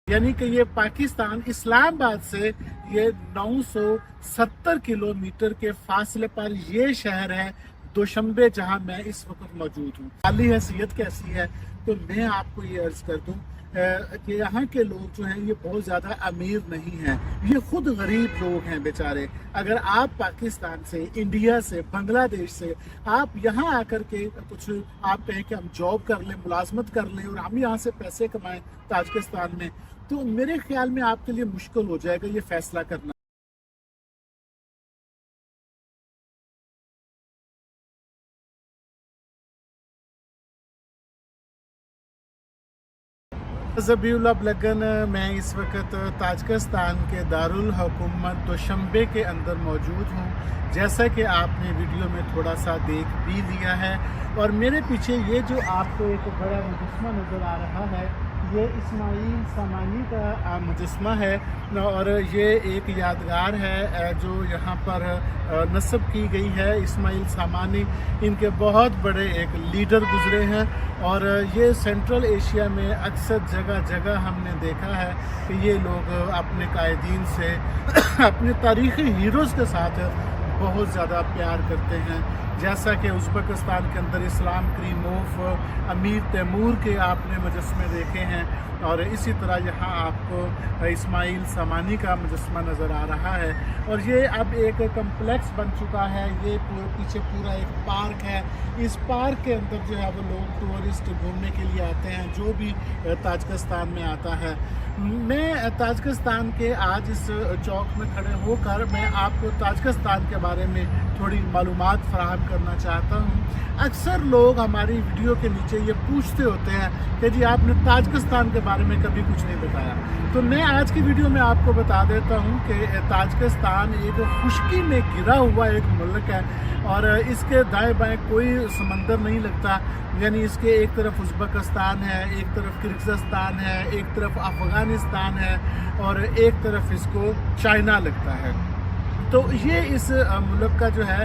यानी कि ये पाकिस्तान इस्लामाबाद से ये 970 किलोमीटर के फासले पर ये शहर है दोशंबे, जहां मैं इस वक्त मौजूद हूँ। हाली हैसियत कैसी है तो मैं आपको ये अर्ज कर दूं कि यहाँ के लोग जो हैं ये बहुत ज़्यादा अमीर नहीं हैं, ये खुद गरीब लोग हैं बेचारे। अगर आप पाकिस्तान से, इंडिया से, बांग्लादेश से आप यहाँ आकर के कुछ आप कहें कि हम जॉब कर लें, मुलाजमत कर लें और हम यहाँ से पैसे कमाएं ताजिकिस्तान में, तो मेरे ख्याल में आपके लिए मुश्किल हो जाएगा ये फैसला करना। ज़बीउल लगन मैं इस वक्त ताजिकिस्तान के दारुल हुकूमत दोशंबे के अंदर मौजूद हूँ। जैसा कि आपने वीडियो में थोड़ा सा देख भी लिया है, और मेरे पीछे ये जो आपको एक बड़ा मुजस्मा नज़र आ रहा है, ये इस्माइल सामानी का मुजस्मा है और ये एक यादगार है जो यहाँ पर नस्ब की गई है। इस्माइल सामानी इनके बहुत बड़े एक लीडर गुजरे हैं और ये सेंट्रल एशिया में अक्सर जगह जगह हमने देखा है कि ये लोग अपने कायदीन से अपने तारीख़ी हीरोज़ के साथ बहुत ज़्यादा प्यार करते हैं। जैसा कि उज़्बेकिस्तान के अंदर इस्लाम करीमोव, अमीर तैमूर के आपने मुजस्मे देखे हैं, और इसी तरह यहाँ आपको इस्माइल सामानी का मुजस्मा नज़र आ रहा है। और ये अब एक कम्प्लेक्स बन चुका है, ये पीछे पूरा एक पार्क है। इस पार्क के अंदर जो है वो लोग टूरिस्ट घूमने के लिए आते हैं, जो भी ताजिकिस्तान में आता है। मैं ताजिकिस्तान के आज इस चौक में खड़े होकर मैं आपको ताजिकिस्तान के बारे में थोड़ी मालूमात फराहम करना चाहता हूँ। अक्सर लोग हमारी वीडियो के नीचे ये पूछते होते हैं कि जी आपने ताजिकिस्तान के बारे में कभी कुछ नहीं बताया, तो मैं आज की वीडियो में आपको बता देता हूँ कि ताजिकिस्तान एक खुशकी में घिरा हुआ एक मुल्क है और इसके दाएं बाएं कोई समंदर नहीं लगता। यानी इसके एक तरफ उज़्बेकिस्तान है, एक तरफ किर्गिज़स्तान है, एक तरफ अफ़गानिस्तान है और एक तरफ इसको चाइना लगता है। तो ये इस मुल्क का जो है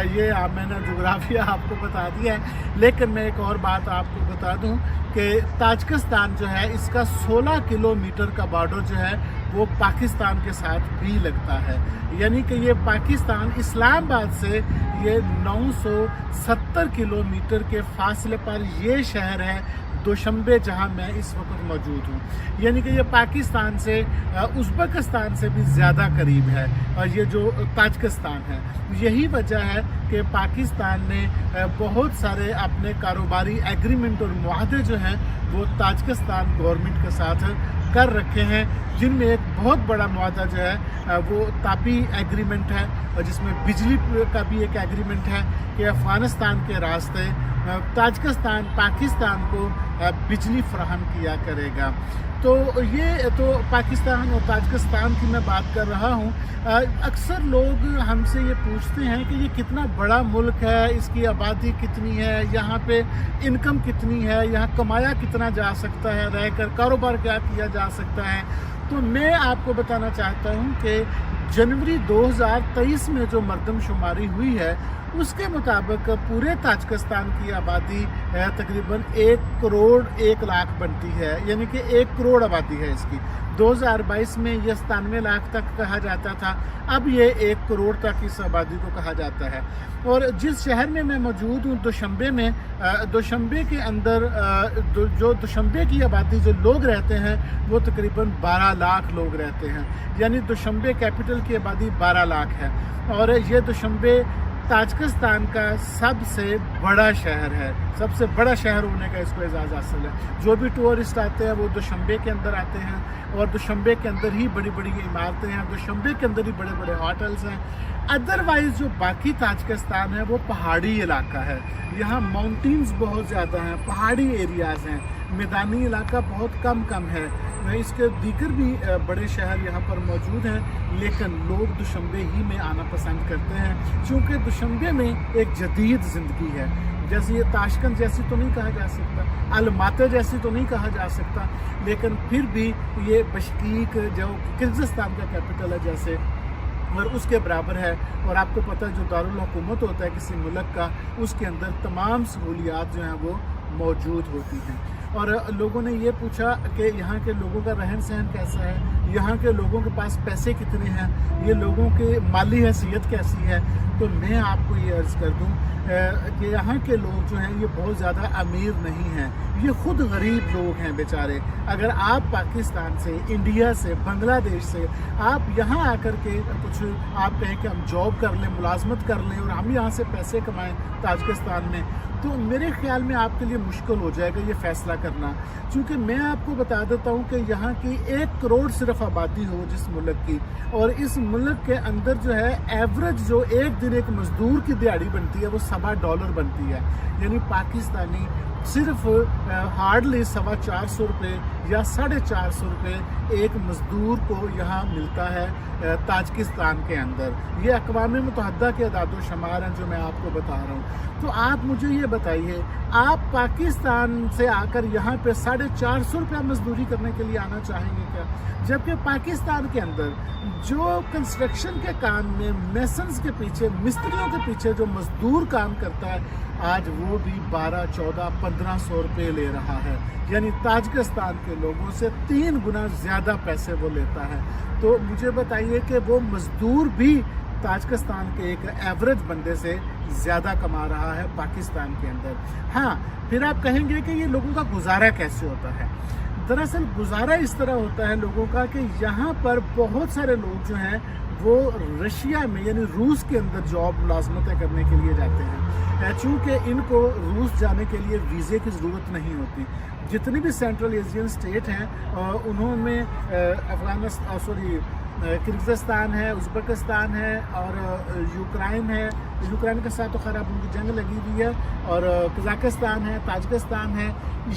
ये मैंने जोग्राफिया आपको बता दिया है, लेकिन मैं एक और बात आपको बता दूं कि ताजिकिस्तान जो है इसका 16 किलोमीटर का बॉर्डर जो है वो पाकिस्तान के साथ भी लगता है। यानी कि ये पाकिस्तान इस्लामाबाद से ये 970 किलोमीटर के फासले पर ये शहर है दोशंबे, जहां मैं इस वक्त मौजूद हूँ। यानी कि ये पाकिस्तान से उज़्बेकिस्तान से भी ज़्यादा करीब है और ये जो ताजिकिस्तान है। यही वजह है कि पाकिस्तान ने बहुत सारे अपने कारोबारी एग्रीमेंट और मुआहदे जो हैं वो ताजिकिस्तान गवर्नमेंट के साथ कर रखे हैं, जिनमें एक बहुत बड़ा मुआहदा जो है वो तापी एग्रीमेंट है और जिसमें बिजली का भी एक एग्रीमेंट है कि अफ़गानिस्तान के रास्ते ताजिकिस्तान पाकिस्तान को बिजली फराहम किया करेगा। तो ये तो पाकिस्तान और ताजिकिस्तान की मैं बात कर रहा हूँ। अक्सर लोग हमसे ये पूछते हैं कि ये कितना बड़ा मुल्क है, इसकी आबादी कितनी है, यहाँ पे इनकम कितनी है, यहाँ कमाया कितना जा सकता है, रहकर कारोबार क्या किया जा सकता है। तो मैं आपको बताना चाहता हूँ कि जनवरी 2023 में जो मरदमशुमारी हुई है उसके मुताबिक पूरे ताजिकिस्तान की आबादी तकरीबन 1 करोड़ 1 लाख बनती है। यानी कि 1 करोड़ आबादी है इसकी। 2022 में ये 97 लाख तक कहा जाता था, अब ये 1 करोड़ तक इस आबादी को कहा जाता है। और जिस शहर में मैं मौजूद हूँ दोशंबे में, दोशंबे के अंदर जो दोशंबे की आबादी जो लोग रहते हैं वो तकरीबन 12 लाख लोग रहते हैं। यानी दोशंबे कैपिटल की आबादी 12 लाख है और ये दोशंबे ताजिकिस्तान का सबसे बड़ा शहर है। सबसे बड़ा शहर होने का इसको एजाज़ हासिल है। जो भी टूरिस्ट आते हैं वो दोशंबे के अंदर आते हैं और दोशंबे के अंदर ही बड़ी बड़ी इमारतें हैं, दोशंबे के अंदर ही बड़े बड़े होटल्स हैं। अदरवाइज़ जो बाकी ताजिकिस्तान है वो पहाड़ी इलाका है, यहाँ माउंटेन्स बहुत ज़्यादा हैं, पहाड़ी एरियाज़ हैं, मैदानी इलाका बहुत कम है। इसके दीगर भी बड़े शहर यहाँ पर मौजूद हैं, लेकिन लोग दोशंबे ही में आना पसंद करते हैं क्योंकि दोशंबे में एक जदीद ज़िंदगी है। जैसे ये ताशकंद जैसी तो नहीं कहा जा सकता, अलमाती जैसी तो नहीं कहा जा सकता, लेकिन फिर भी ये बशकीक जो किर्गिज़स्तान का कैपिटल है जैसे, और उसके बराबर है। और आपको पता है जो दारुल हुकूमत होता है किसी मुल्क का, उसके अंदर तमाम सहूलियात जो हैं वो मौजूद होती हैं। और लोगों ने ये पूछा कि यहाँ के लोगों का रहन सहन कैसा है, यहाँ के लोगों के पास पैसे कितने हैं, ये लोगों की माली हैसियत कैसी है। तो मैं आपको ये अर्ज़ कर दूँ कि यहाँ के लोग जो हैं ये बहुत ज़्यादा अमीर नहीं हैं, ये खुद गरीब लोग हैं बेचारे। अगर आप पाकिस्तान से, इंडिया से, बांग्लादेश से आप यहाँ आकर के कुछ आप कहें कि हम जॉब कर लें, मुलाजमत कर लें और हम यहाँ से पैसे कमाएं ताजिकिस्तान में, तो मेरे ख्याल में आपके लिए मुश्किल हो जाएगा ये फ़ैसला करना। क्योंकि मैं आपको बता देता हूँ कि यहाँ की 1 करोड़ सिर्फ आबादी हो जिस मुल्क की, और इस मुल्क के अंदर जो है एवरेज जो एक दिन एक मज़दूर की दिहाड़ी बनती है वो $7 बनती है। यानी पाकिस्तानी सिर्फ हार्डली 450 रुपये या 450 रुपये एक मज़दूर को यहाँ मिलता है ताजिकिस्तान के अंदर। ये अक़वाम मुत्तहिदा के अदाद शुमार हैं जो मैं आपको बता रहा हूँ। तो आप मुझे ये बताइए, आप पाकिस्तान से आकर यहाँ पे 450 रुपया मजदूरी करने के लिए आना चाहेंगे क्या? जबकि पाकिस्तान के अंदर जो कंस्ट्रक्शन के काम में मेसन्स के पीछे, मिस्त्रियों के पीछे जो मजदूर काम करता है आज वो भी 12, 14, 1500 रुपये ले रहा है। यानी ताजिकिस्तान के लोगों से 3 गुना ज़्यादा पैसे वो लेता है। तो मुझे बताइए कि वो मजदूर भी ताजिकिस्तान के एक एवरेज बंदे से ज़्यादा कमा रहा है पाकिस्तान के अंदर। हाँ, फिर आप कहेंगे कि ये लोगों का गुजारा कैसे होता है। दरअसल गुजारा इस तरह होता है लोगों का कि यहाँ पर बहुत सारे लोग जो हैं वो रशिया में यानी रूस के अंदर जॉब मुलाजमतें करने के लिए जाते हैं। चूँकि इनको रूस जाने के लिए वीज़े की ज़रूरत नहीं होती। जितनी भी सेंट्रल एशियन स्टेट हैं उन्होंने किर्गिज़स्तान है, उज़्बेकिस्तान है और यूक्रेन है। यूक्रेन के साथ तो खैर अब उनकी जंग लगी हुई है, और कज़ाकिस्तान है, ताजिकिस्तान है।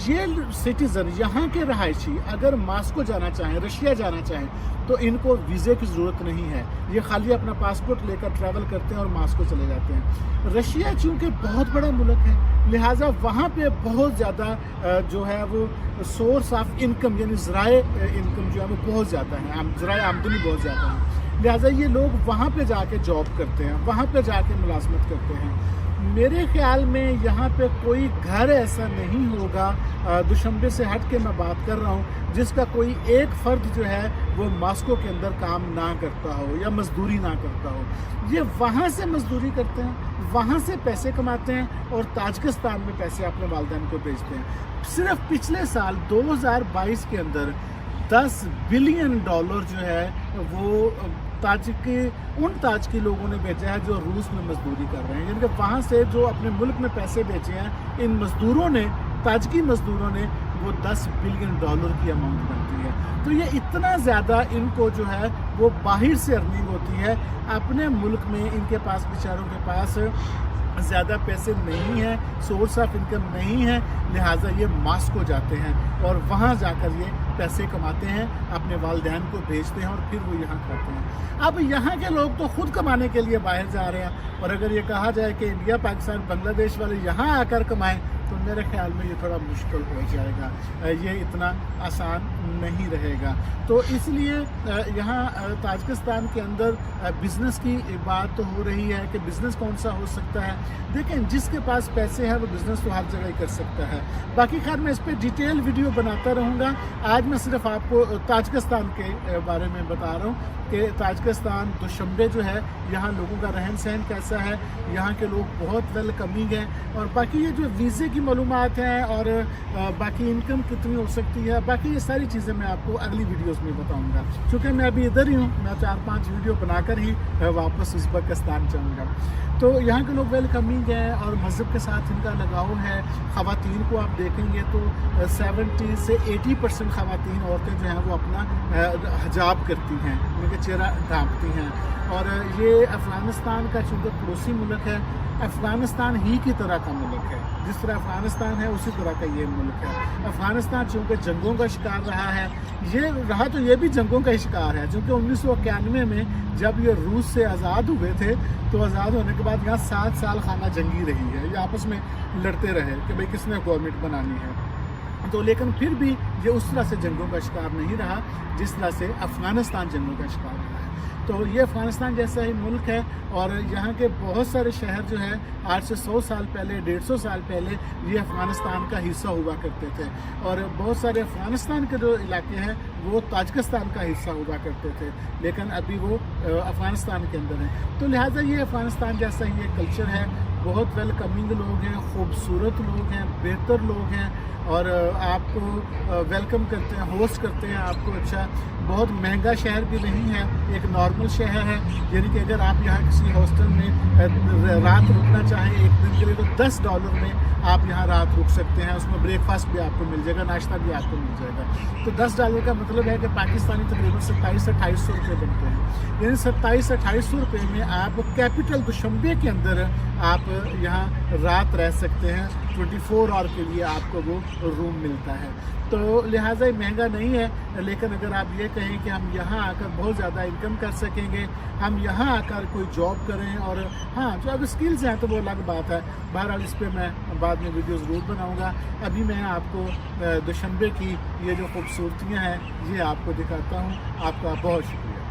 ये सिटीज़न यहाँ के रहायशी अगर मॉस्को जाना चाहें, रशिया जाना चाहें, तो इनको वीज़े की ज़रूरत नहीं है। ये खाली अपना पासपोर्ट लेकर ट्रैवल करते हैं और मॉस्को चले जाते हैं। रशिया चूँकि बहुत बड़ा मुल्क है, लिहाजा वहाँ पे बहुत ज़्यादा जो है वो सोर्स ऑफ इनकम यानी ज़राए इनकम जो है वो बहुत ज़्यादा है, ज़राए आमदनी बहुत ज़्यादा है। लिहाजा ये लोग वहाँ पे जाके जॉब करते हैं, वहाँ पे जाके मुलाजमत करते हैं। मेरे ख्याल में यहाँ पे कोई घर ऐसा नहीं होगा, दुशंबे से हट के मैं बात कर रहा हूँ, जिसका कोई एक फ़र्द जो है वो मॉस्को के अंदर काम ना करता हो या मजदूरी ना करता हो। ये वहाँ से मजदूरी करते हैं, वहाँ से पैसे कमाते हैं और ताजिकिस्तान में पैसे अपने वालिदैन को भेजते हैं। सिर्फ पिछले साल 2022 के अंदर $10 बिलियन जो है वो उन ताजिकी लोगों ने भेजा है जो रूस में मजदूरी कर रहे हैं। यानी कि वहाँ से जो अपने मुल्क में पैसे भेजे हैं इन मजदूरों ने, ताजिकी मजदूरों ने, वो $10 बिलियन की अमाउंट बनती है। तो ये इतना ज़्यादा इनको जो है वो बाहर से अर्निंग होती है। अपने मुल्क में इनके पास बेचारों के पास ज़्यादा पैसे नहीं हैं, सोर्स ऑफ इनकम नहीं है, लिहाजा ये मॉस्को जाते हैं और वहाँ जाकर ये पैसे कमाते हैं, अपने वालिदैन को भेजते हैं और फिर वो यहाँ खाते हैं। अब यहाँ के लोग तो खुद कमाने के लिए बाहर जा रहे हैं, और अगर ये कहा जाए कि इंडिया, पाकिस्तान, बांग्लादेश वाले यहाँ आकर कमाएं तो मेरे ख्याल में ये थोड़ा मुश्किल हो जाएगा, ये इतना आसान नहीं रहेगा। तो इसलिए यहाँ ताजिकिस्तान के अंदर बिज़नेस की बात तो हो रही है कि बिज़नेस कौन सा हो सकता है। देखें, जिसके पास पैसे हैं वो बिज़नेस तो हर जगह ही कर सकता है। बाकी खैर मैं इस पर डिटेल वीडियो बनाता रहूँगा। आज मैं सिर्फ आपको ताजिकिस्तान के बारे में बता रहा हूँ कि ताजिकिस्तान, दुशंबे जो है, यहाँ लोगों का रहन सहन कैसा है, यहाँ के लोग बहुत वेलकमिंग हैं, और बाकी ये जो वीज़े की मालूमात हैं और बाकी इनकम कितनी हो सकती है, बाकी ये सारी चीज़ें मैं आपको अगली वीडियोस में बताऊंगा। क्योंकि मैं अभी इधर ही हूँ, मैं 4-5 वीडियो बनाकर ही वापस उज़्बेकिस्तान जाऊँगा। तो यहाँ के लोग वेलकमिंग हैं और मज़हब के साथ इनका लगाव है। ख़वातीन को आप देखेंगे तो 70 से 80% ख़वातीन औरतें जो हैं वो अपना हिजाब करती हैं, उनके चेहरा ढांपती हैं। और ये अफ़गानिस्तान का चूँकि पड़ोसी मुल्क है, अफ़गानिस्तान ही की तरह का मुल्क है, जिस तरह अफ़गानिस्तान है उसी तरह का ये मुल्क है। अफ़गानिस्तान चूँकि जंगों का शिकार रहा है, ये भी जंगों का शिकार है, चूँकि 1991 में जब ये रूस से आज़ाद हुए थे तो आज़ाद होने के बाद यहाँ 7 साल खाना जंगी रही है, ये आपस में लड़ते रहे कि भाई किसने गवर्नमेंट बनानी है। तो लेकिन फिर भी ये उस तरह से जंगों का शिकार नहीं रहा जिस तरह से अफ़गानिस्तान जंगों का शिकार रहा है। तो ये अफ़गानिस्तान जैसा ही मुल्क है और यहाँ के बहुत सारे शहर जो है आज से 100 साल पहले 150 साल पहले ये अफ़गानिस्तान का हिस्सा हुआ करते थे और बहुत सारे अफ़गानिस्तान के जो इलाके हैं वो ताजिकिस्तान का हिस्सा हुआ करते थे, लेकिन अभी वो अफ़गानिस्तान के अंदर हैं। तो लिहाजा ये अफ़गानिस्तान जैसा ही एक कल्चर है, बहुत वेलकमिंग लोग हैं, खूबसूरत लोग हैं, बेहतर लोग हैं और आपको वेलकम करते हैं, होस्ट करते हैं आपको। अच्छा, बहुत महंगा शहर भी नहीं है, एक नॉर्मल शहर है, यानी कि अगर आप यहाँ किसी हॉस्टल में रात रुकना चाहें एक दिन के लिए तो $10 में आप यहाँ रात रुक सकते हैं। उसमें ब्रेकफास्ट भी आपको मिल जाएगा, नाश्ता भी आपको मिल जाएगा। तो $10 का मतलब है कि पाकिस्तानी तकरीबन 27 से 2800 रुपये बनते हैं, यानी 27 से 2800 रुपये में आप कैपिटल दुशंबे के अंदर आप यहाँ रात रह सकते हैं। 24 आवर के लिए आपको वो रूम मिलता है। तो लिहाजा ये महंगा नहीं है, लेकिन अगर आप ये कहें कि हम यहाँ आकर बहुत ज़्यादा इनकम कर सकेंगे, हम यहाँ आकर कोई जॉब करें और हाँ जो अब स्किल्स हैं तो वो अलग बात है। बहरहाल इस पर मैं बाद में वीडियो ज़रूर बनाऊँगा। अभी मैं आपको दुशंबे की ये जो खूबसूरतियाँ हैं ये आपको दिखाता हूँ। आपका बहुत शुक्रिया।